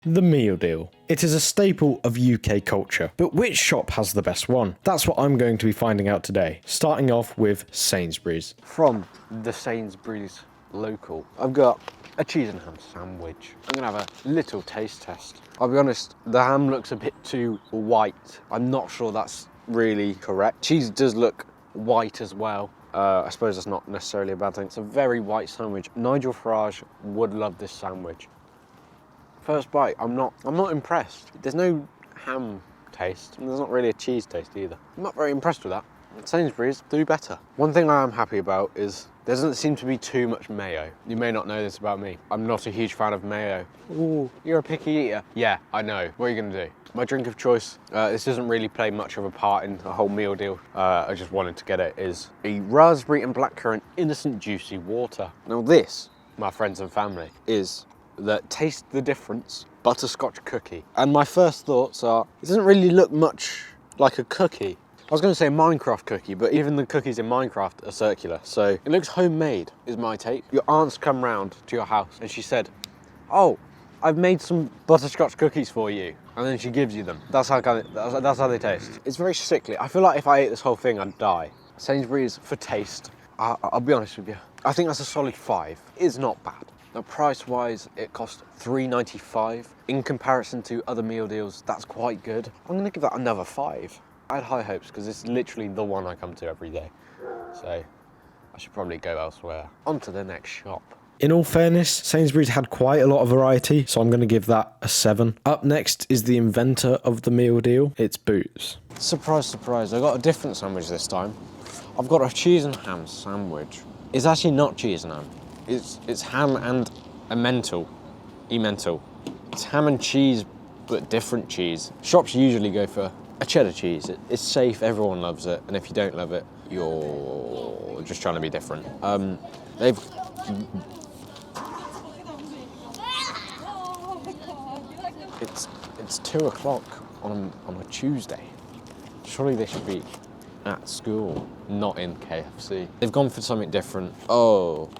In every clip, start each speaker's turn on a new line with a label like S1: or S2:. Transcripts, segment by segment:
S1: The meal deal. It is a staple of UK culture, but which shop has the best one? That's what I'm going to be finding out today, starting off with Sainsbury's.
S2: From the Sainsbury's local, I've got a cheese and ham sandwich. I'm gonna have a little taste test. I'll be honest, the ham looks a bit too white. I'm not sure that's really correct. Cheese does look white as well. I suppose that's not necessarily a bad thing. It's a very white sandwich. Nigel Farage would love this sandwich. First bite, I'm not impressed. There's no ham taste, and there's not really a cheese taste either. I'm not very impressed with that. Sainsbury's do better. One thing I am happy about is there doesn't seem to be too much mayo. You may not know this about me. I'm not a huge fan of mayo. Ooh, you're a picky eater. Yeah, I know. What are you gonna do? My drink of choice, this doesn't really play much of a part in the whole meal deal. I just wanted to get it, is a raspberry and blackcurrant innocent juicy water. Now this, my friends and family, is the Taste the Difference butterscotch cookie. And my first thoughts are, it doesn't really look much like a cookie. I was going to say Minecraft cookie, but even the cookies in Minecraft are circular, so it looks homemade, is my take. Your aunt's come round to your house and she said, oh, I've made some butterscotch cookies for you. And then she gives you them. That's how they taste. It's very sickly. I feel like if I ate this whole thing, I'd die. Sainsbury's for taste, I'll be honest with you, I think that's a solid 5. It's not bad. Now, price-wise, it cost £3.95. In comparison to other meal deals, that's quite good. I'm gonna give that another 5. I had high hopes because it's literally the one I come to every day. So I should probably go elsewhere. On to the next shop.
S1: In all fairness, Sainsbury's had quite a lot of variety, so I'm going to give that a 7. Up next is the inventor of the meal deal. It's Boots.
S2: Surprise, surprise, I got a different sandwich this time. I've got a cheese and ham sandwich. It's actually not cheese and ham. It's ham and emmental. It's ham and cheese, but different cheese. Shops usually go for a cheddar cheese. It's safe, everyone loves it, and if you don't love it, you're just trying to be different. It's 2 o'clock on a Tuesday. Surely they should be at school, not in KFC. They've gone for something different. Oh,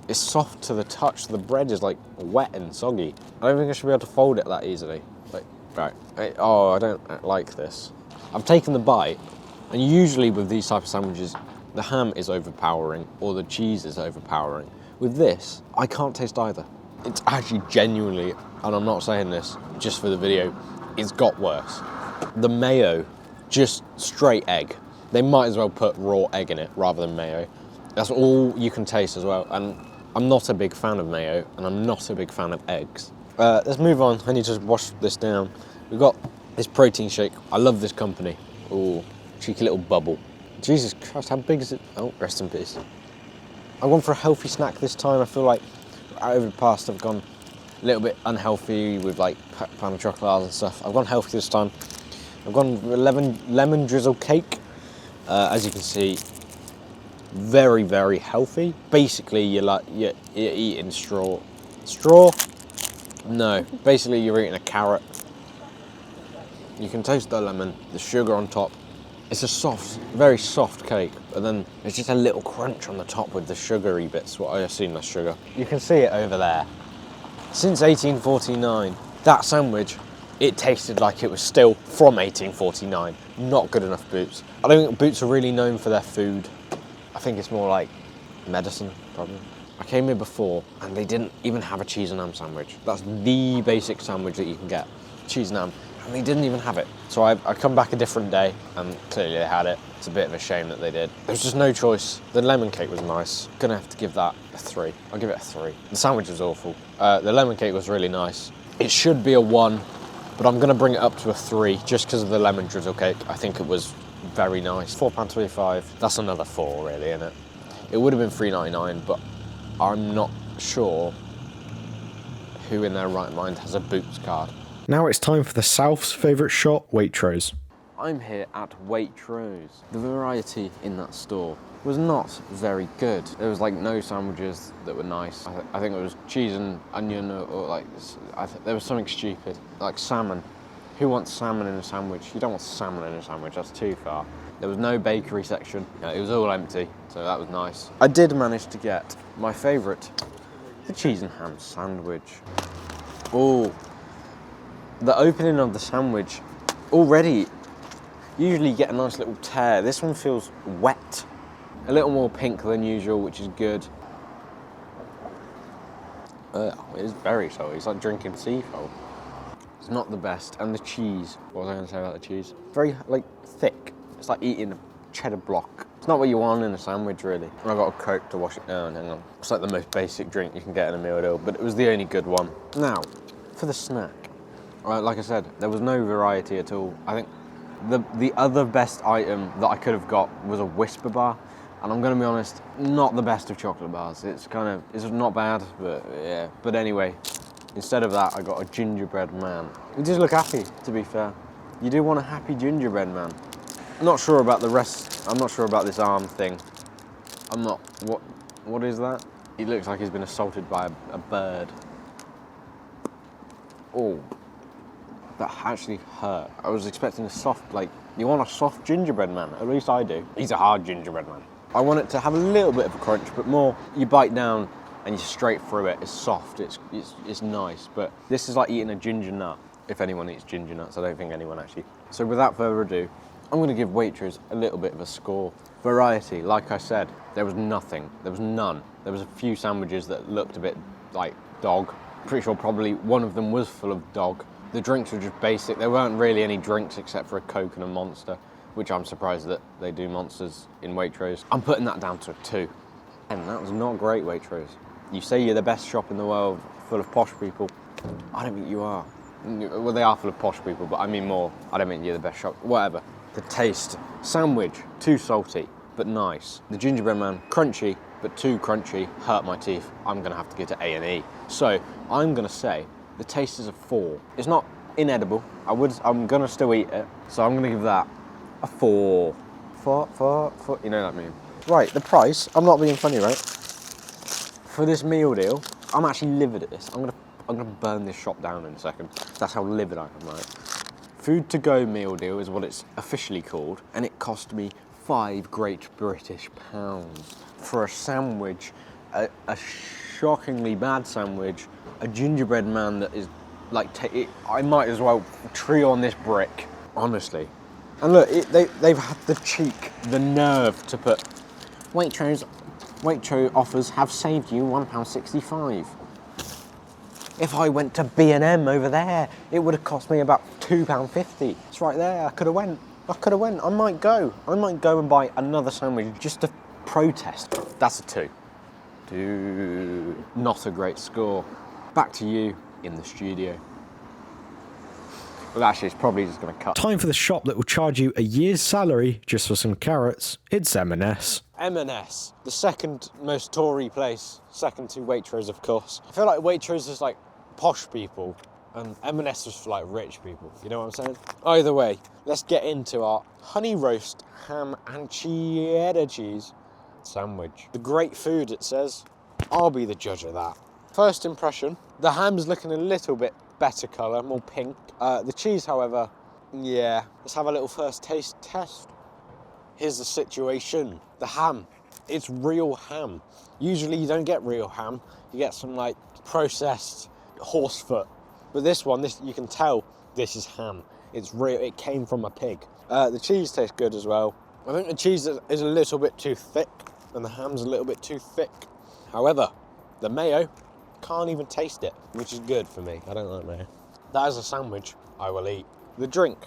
S2: it's soft to the touch. The bread is like wet and soggy. I don't think I should be able to fold it that easily. Like, right. I don't like this. I've taken the bite, and usually with these type of sandwiches, the ham is overpowering or the cheese is overpowering. With this, I can't taste either. It's actually genuinely, and I'm not saying this just for the video, it's got worse. The mayo, just straight egg. They might as well put raw egg in it rather than mayo. That's all you can taste as well. And I'm not a big fan of mayo, and I'm not a big fan of eggs. Let's move on. I need to wash this down. We've got this protein shake. I love this company. Ooh, cheeky little bubble. Jesus Christ, how big is it? Oh, rest in peace. I've gone for a healthy snack this time. I feel like over the past I've gone a little bit unhealthy with like pan chocolate and stuff. I've gone healthy this time. I've gone for a lemon drizzle cake. As you can see, very, very healthy. Basically, you're eating straw. Straw? No. Basically, you're eating a carrot. You can taste the lemon, the sugar on top. It's a soft, very soft cake, but then there's just a little crunch on the top with the sugary bits, what I assume that's sugar. You can see it over there. Since 1849, that sandwich, it tasted like it was still from 1849. Not good enough Boots. I don't think Boots are really known for their food. I think it's more like medicine, probably. I came here before and they didn't even have a cheese and ham sandwich. That's the basic sandwich that you can get, cheese and ham. And they didn't even have it. So I come back a different day and clearly they had it. It's a bit of a shame that they did. There's just no choice. The lemon cake was nice. Gonna have to give that a 3. I'll give it a 3. The sandwich was awful. The lemon cake was really nice. It should be a 1, but I'm gonna bring it up to a 3 just because of the lemon drizzle cake. I think it was very nice. £4.25. That's another 4 really, isn't it? It would have been £3.99, but I'm not sure who in their right mind has a Boots card.
S1: Now it's time for the South's favourite shop, Waitrose.
S2: I'm here at Waitrose. The variety in that store was not very good. There was like no sandwiches that were nice. I think it was cheese and onion or like, there was something stupid. Like salmon. Who wants salmon in a sandwich? You don't want salmon in a sandwich, that's too far. There was no bakery section. It was all empty, so that was nice. I did manage to get my favourite, the cheese and ham sandwich. Oh, The opening of the sandwich, already, usually you get a nice little tear. This one feels wet. A little more pink than usual, which is good. It is very salty. It's like drinking sea salt. It's not the best. And the cheese, what was I going to say about the cheese? Very, like, thick. It's like eating a cheddar block. It's not what you want in a sandwich, really. And I got a Coke to wash it down, hang on. It's like the most basic drink you can get in a meal deal, but it was the only good one. Now, for the snack. Like I said, there was no variety at all. I think the other best item that I could have got was a Whisper bar. And I'm gonna be honest, not the best of chocolate bars. It's not bad, but yeah. But anyway, instead of that, I got a gingerbread man. You just look happy, to be fair. You do want a happy gingerbread man. Not sure about the rest. I'm not sure about this arm thing. I'm not, what is that? He looks like he's been assaulted by a bird. Oh, that actually hurt. I was expecting a soft, like, you want a soft gingerbread man, at least I do. He's a hard gingerbread man. I want it to have a little bit of a crunch, but more, you bite down and you're straight through it. It's soft, it's nice, but this is like eating a ginger nut, if anyone eats ginger nuts. I don't think anyone actually. So without further ado, I'm gonna give Waitrose a little bit of a score. Variety, like I said, there was nothing, there was none. There was a few sandwiches that looked a bit like dog. Pretty sure probably one of them was full of dog. The drinks were just basic. There weren't really any drinks except for a Coke and a Monster, which I'm surprised that they do Monsters in Waitrose. I'm putting that down to a 2. And that was not great, Waitrose. You say you're the best shop in the world, full of posh people. I don't think you are. Well, they are full of posh people, but I mean more. I don't think you're the best shop. Whatever. The taste. Sandwich, too salty, but nice. The gingerbread man, crunchy, but too crunchy, hurt my teeth. I'm gonna have to go to A&E. So, I'm gonna say the taste is a 4. It's not inedible. I'm gonna still eat it. So I'm gonna give that a 4. 4. You know what I mean? Right, the price. I'm not being funny, right? For this meal deal, I'm actually livid at this. I'm gonna burn this shop down in a second. That's how livid I am, right? Food to go meal deal is what it's officially called, and it cost me £5 Great British pounds for a sandwich, a shockingly bad sandwich, a gingerbread man that is like, I might as well tree on this brick, honestly. And look, they've had the cheek, the nerve to put, Waitrose offers have saved you £1.65. If I went to B&M over there, it would have cost me about £2.50. It's right there, I could have went. I might go and buy another sandwich just to protest. That's a 2. Not a great score. Back to you in the studio. Well, actually, it's probably just going to cut.
S1: Time for the shop that will charge you a year's salary just for some carrots. It's M&S.
S2: M&S, the second most Tory place, second to Waitrose, of course. I feel like Waitrose is like posh people, and M&S is for like rich people. You know what I'm saying? Either way, let's get into our honey roast ham and cheddar cheese sandwich. The great food, it says. I'll be the judge of that. First impression, the ham's looking a little bit better colour, more pink. The cheese, however, yeah. Let's have a little first taste test. Here's the situation. The ham, it's real ham. Usually you don't get real ham. You get some like processed horse foot. But this one, you can tell this is ham. It's real, it came from a pig. The cheese tastes good as well. I think the cheese is a little bit too thick and the ham's a little bit too thick. However, the mayo, can't even taste it, which is good for me. I don't like mayo. That is a sandwich I will eat. The drink,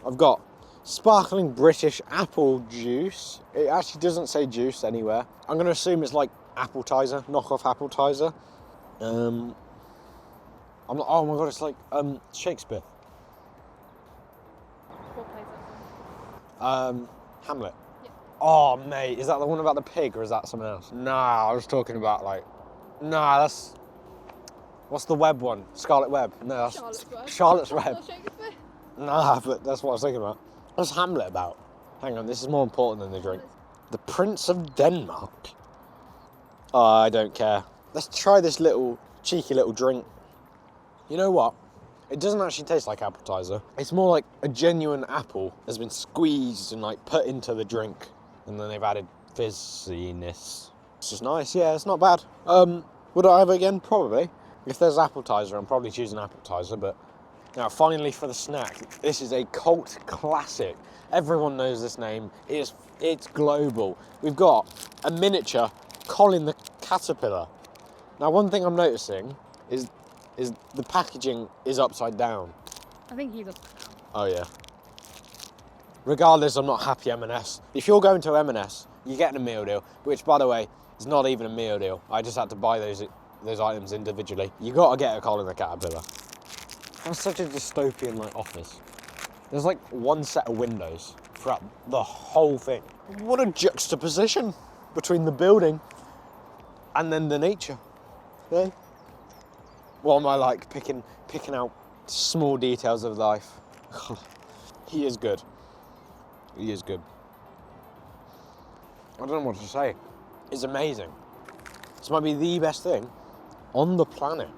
S2: I've got sparkling British apple juice. It actually doesn't say juice anywhere. I'm going to assume it's like appetizer, knockoff appetizer. I'm not, oh my god, it's like Shakespeare.
S3: What place is that?
S2: Hamlet.
S3: Yeah.
S2: Oh mate, is that the one about the pig or is that something else? Nah, I was talking about like, nah, that's, what's the Web one? Scarlet Web? No, that's
S3: Charlotte's Web.
S2: Charlotte's Web.
S3: Not Shakespeare.
S2: Nah, but that's what I was thinking about. What's Hamlet about? Hang on, this is more important than the drink. The Prince of Denmark. Oh, I don't care. Let's try this cheeky little drink. You know what? It doesn't actually taste like appetizer. It's more like a genuine apple has been squeezed and like put into the drink, and then they've added fizziness. It's just nice. Yeah, it's not bad. Would I have it again? Probably. If there's appetizer, I'm probably choosing appetizer, but Now, finally for the snack. This is a cult classic. Everyone knows this name. It's global. We've got a miniature Colin the Caterpillar. Now, one thing I'm noticing is the packaging is upside down.
S3: I think he's upside down.
S2: Oh yeah. Regardless, I'm not happy M&S. If you're going to M&S, you're getting a meal deal, which, by the way, is not even a meal deal. I just had to buy those items individually. You got to get a Colin the Caterpillar. That's such a dystopian like office. There's like one set of windows throughout the whole thing. What a juxtaposition between the building and then the nature. Yeah. What am I like picking out small details of life? He is good. He is good. I don't know what to say. It's amazing. This might be the best thing on the planet.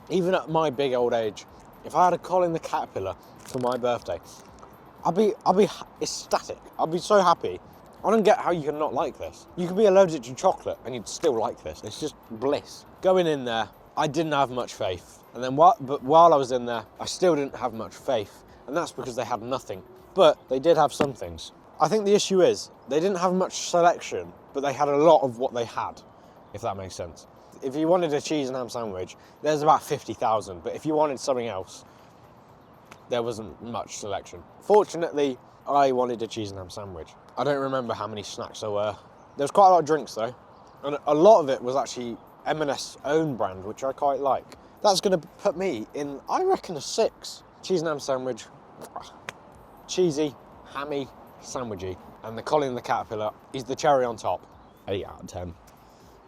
S2: Even at my big old age, if I had a Colin the Caterpillar for my birthday, I'd be ecstatic. I'd be so happy. I don't get how you can not like this. You could be allergic to chocolate and you'd still like this. It's just bliss. Going in there, I didn't have much faith. And then while I was in there, I still didn't have much faith. And that's because they had nothing. But they did have some things. I think the issue is, they didn't have much selection, but they had a lot of what they had, if that makes sense. If you wanted a cheese and ham sandwich, there's about 50,000. But if you wanted something else, there wasn't much selection. Fortunately, I wanted a cheese and ham sandwich. I don't remember how many snacks there were. There was quite a lot of drinks though. And a lot of it was actually M&S own brand, which I quite like. That's gonna put me in, I reckon, a 6. Cheese and ham sandwich, cheesy, hammy, sandwichy. And the Colin the Caterpillar is the cherry on top. 8 out of 10.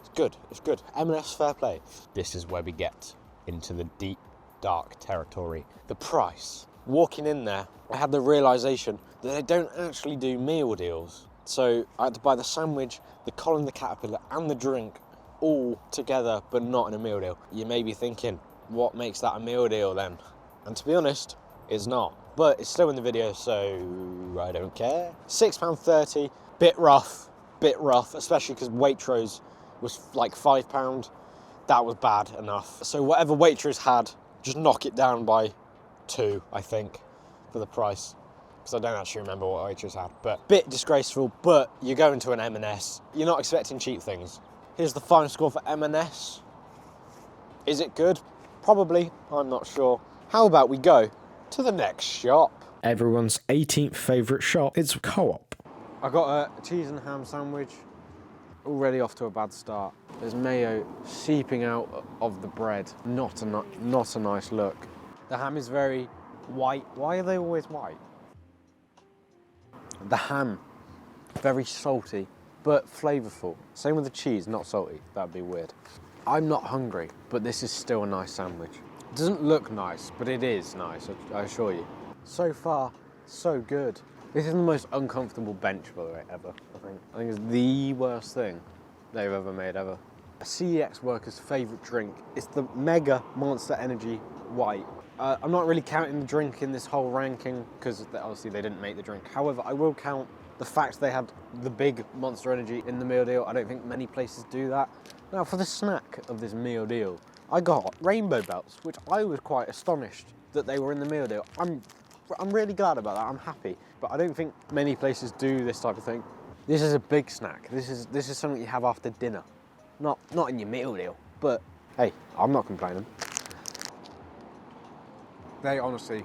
S2: It's good, it's good. M&S fair play. This is where we get into the deep, dark territory. The price. Walking in there, I had the realisation that they don't actually do meal deals. So I had to buy the sandwich, the Colin the Caterpillar and the drink all together, but not in a meal deal. You may be thinking, what makes that a meal deal then? And to be honest, it's not. But it's still in the video, so I don't care. £6.30, bit rough, especially because Waitrose was like £5. That was bad enough. So whatever Waitrose had, just knock it down by 2, I think, for the price. Because I don't actually remember what Waitrose had. But bit disgraceful, but you're going to an M&S. You're not expecting cheap things. Here's the final score for M&S. Is it good? Probably, I'm not sure. How about we go to the next shop?
S1: Everyone's 18th favourite shop is Co-op.
S2: I got a cheese and ham sandwich. Already off to a bad start. There's mayo seeping out of the bread. Not a nice look. The ham is very white. Why are they always white? The ham, very salty, but flavourful. Same with the cheese, not salty. That'd be weird. I'm not hungry, but this is still a nice sandwich. It doesn't look nice, but it is nice, I assure you. So far, so good. This is the most uncomfortable bench, by the way, ever, I think it's the worst thing they've ever made, ever. A CEX worker's favourite drink is the Mega Monster Energy White. I'm not really counting the drink in this whole ranking, because obviously they didn't make the drink. However, I will count the fact they had the big Monster Energy in the meal deal. I don't think many places do that. Now, for the snack of this meal deal, I got rainbow belts, which I was quite astonished that they were in the meal deal. I'm really glad about that, I'm happy. But I don't think many places do this type of thing. This is a big snack. This is something you have after dinner. Not in your meal deal, but hey, I'm not complaining. They honestly,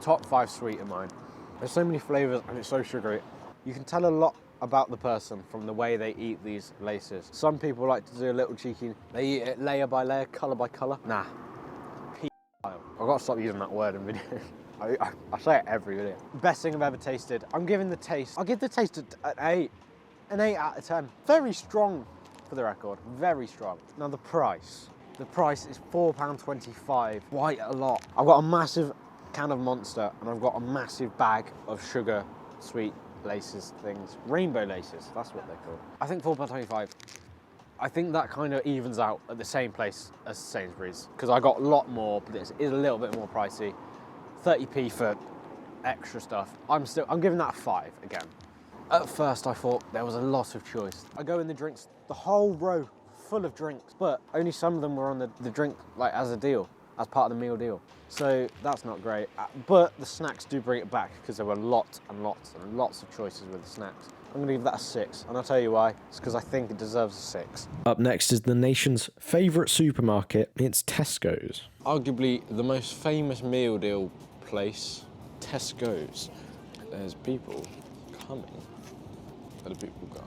S2: top 5 sweet of mine. There's so many flavours and it's so sugary. You can tell a lot about the person from the way they eat these laces. Some people like to do a little cheeky, they eat it layer by layer, colour by colour. Nah, I've got to stop using that word in videos. I say it every video. Best thing I've ever tasted. I'm giving the taste, I'll give the taste an 8. An 8 out of 10. Very strong, for the record, very strong. Now the price. The price is £4.25, quite a lot. I've got a massive can of Monster and I've got a massive bag of sugar, sweet laces things. Rainbow laces, that's what they're called. I think £4.25. I think that kind of evens out at the same place as Sainsbury's, because I got a lot more, but this is a little bit more pricey. 30p for extra stuff. I'm giving that a 5 again. At first I thought there was a lot of choice. I go in the drinks, the whole row full of drinks, but only some of them were on the drink like as a deal. as part of the meal deal. So that's not great. But the snacks do bring it back because there were lots and lots and lots of choices with the snacks. I'm going to give that a 6, and I'll tell you why. It's because I think it deserves a 6.
S1: Up next is the nation's favourite supermarket. It's Tesco's.
S2: Arguably the most famous meal deal place, Tesco's. There's people coming. Where do people go?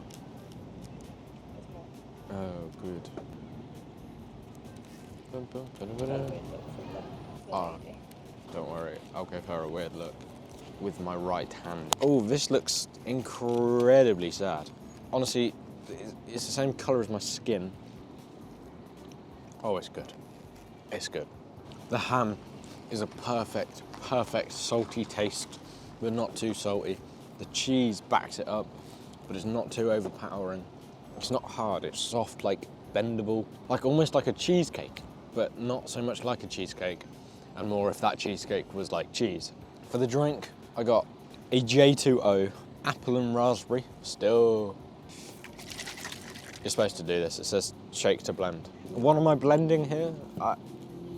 S2: Oh, good. Oh, don't worry, I'll give her a weird look with my right hand. Oh, this looks incredibly sad. Honestly, it's the same colour as my skin. Oh, it's good. It's good. The ham is a perfect salty taste, but not too salty. The cheese backs it up, but it's not too overpowering. It's not hard, it's soft, like bendable, like almost like a cheesecake, but not so much like a cheesecake, and more if that cheesecake was like cheese. For the drink, I got a J2O apple and raspberry. Still, you're supposed to do this. It says shake to blend. What am I blending here? I'm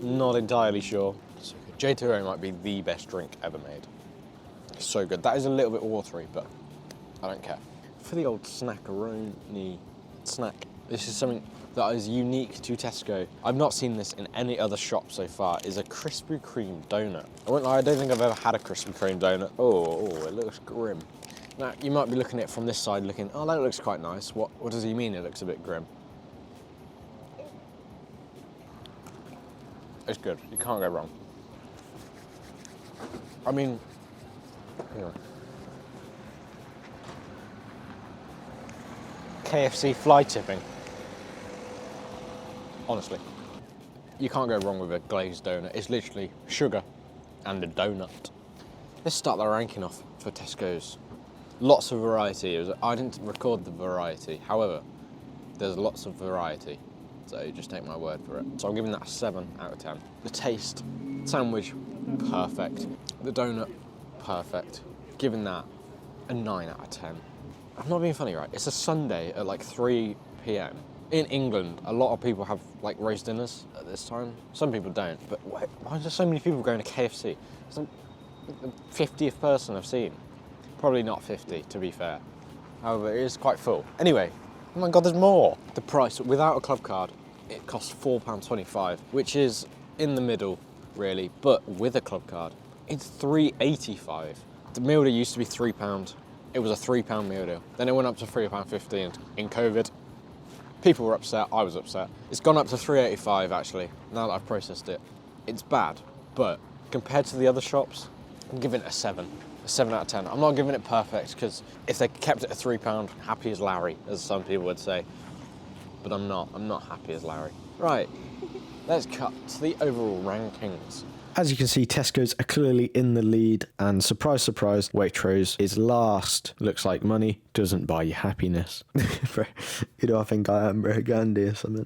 S2: not entirely sure. So J2O might be the best drink ever made. It's so good. That is a little bit watery, but I don't care. For the old snackaroni snack, this is something that is unique to Tesco. I've not seen this in any other shop so far, is a Krispy Kreme donut. I won't lie, I don't think I've ever had a Krispy Kreme donut. Oh, it looks grim. Now, you might be looking at it from this side looking, oh, that looks quite nice. What does he mean it looks a bit grim? It's good, you can't go wrong. I mean, you know, KFC fly tipping. Honestly, you can't go wrong with a glazed donut. It's literally sugar and a donut. Let's start the ranking off for Tesco's. Lots of variety. I didn't record the variety. However, there's lots of variety. So just take my word for it. So I'm giving that a 7 out of 10. The taste, sandwich, perfect. The donut, perfect. Giving that a 9 out of 10. I'm not being funny, right? It's a Sunday at like 3 p.m. In England, a lot of people have like roast dinners at this time. Some people don't, but why are there so many people going to KFC? It's like the 50th person I've seen. Probably not 50, to be fair. However, it is quite full. Anyway, oh my God, there's more. The price, without a club card, it costs £4.25, which is in the middle, really. But with a club card, it's £3.85. The meal deal used to be £3. It was a £3 meal deal. Then it went up to £3.50 in COVID. People were upset, I was upset. It's gone up to £3.85 actually, now that I've processed it. It's bad, but compared to the other shops, I'm giving it a 7 out of 10. I'm not giving it perfect, because if they kept it at £3, happy as Larry, as some people would say. But I'm not happy as Larry. Right, let's cut to the overall rankings.
S1: As you can see, Tesco's are clearly in the lead, and surprise, surprise, Waitrose is last. Looks like money doesn't buy you happiness. You know, I think I am Bro Gandhi or something.